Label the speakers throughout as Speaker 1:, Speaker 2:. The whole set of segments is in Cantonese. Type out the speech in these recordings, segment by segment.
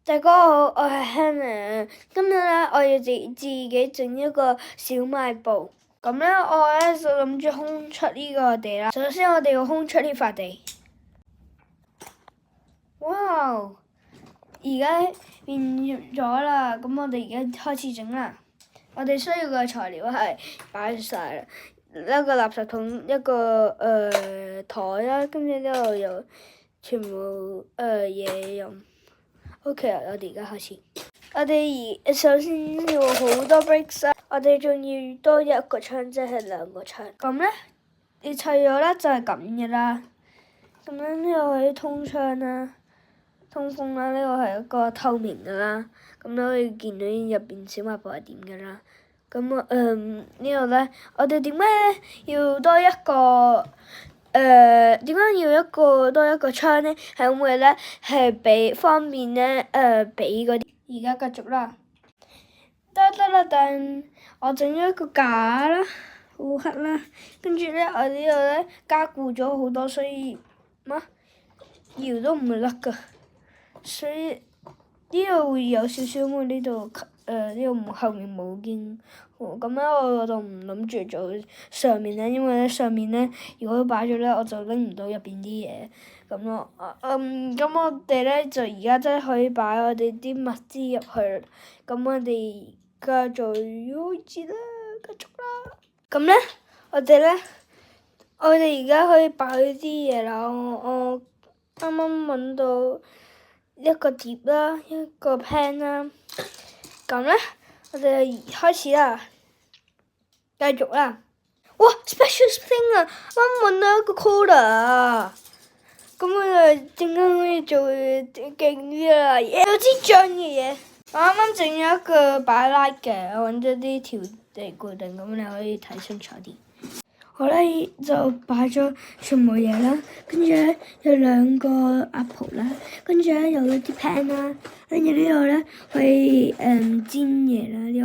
Speaker 1: 大家好，我係 Hannah。今日咧，我要自己整一個小賣部。咁咧，我咧就諗住空出呢個地啦。首先，我哋要空出呢塊地。哇！而家變咗啦，咁我哋而家開始整啦。我哋需要嘅材料係擺晒啦，一個垃圾桶，一個台啦，跟住呢度有全部嘢用。OK 啦，我哋而家開始。我哋首先要好多 bricks 啦，我哋仲要多一個窗，即係2個窗。咁咧，你砌咗咧就係咁嘅啦。咁樣呢個係通窗啦、通風啦，呢個係一個透明嘅啦。咁你可以見到入邊小賣部係點嘅啦。咁呢度咧，我哋點解要多一個？點解要多一個窗咧？係因為咧係俾方便咧俾嗰啲。而家繼續啦，得啦，我整咗一個架啦，好黑啦，跟住咧我呢度咧加固咗好多，所以搖都唔會甩噶，所以呢度會有少少，因為呢度後面冇經。咁咧我就唔諗住做上面咧，因為咧上面咧如果擺咗咧我就拎唔到入邊啲嘢咁咯。咁我哋咧就而家真係可以擺我哋啲物資入去。咁我哋而家就開始啦，繼續啦。咁咧我哋而家可以擺啲嘢啦。我啱啱揾到一個碟啦，一個 pan 啦。咁咧我哋開始啦。繼續啦！哇 ，special thing 啊！啱揾到一個 coder 啊！咁我哋陣間可以做勁啲啦，有支樽嘅嘢。我啱啱整咗一個擺 light 嘅，我揾咗啲條地固定，咁你可以睇清楚啲。我咧就擺咗全部嘢啦，跟住咧有2個 apple 啦，跟住咧有一啲 pan 啦，跟住呢度咧可以煎嘢啦，呢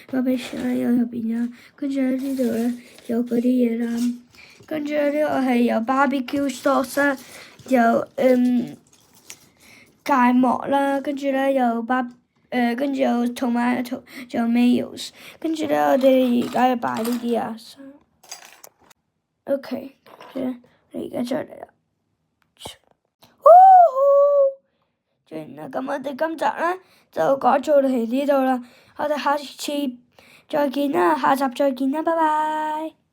Speaker 1: 個係 rubbish 啦，呢個入邊啦，跟住咧呢度咧有嗰啲嘢啦，跟住咧呢個係有 barbecue sauce 啦，有芥末啦，跟住咧跟住有 tomato， 仲有 mayonnaise， 跟住咧我哋而家要擺呢啲啊。OK， 你而家再嚟啦，做完啦，咁我哋今集咧就改做嚟呢度啦，我哋下次再見啦，下集再見啦，拜拜。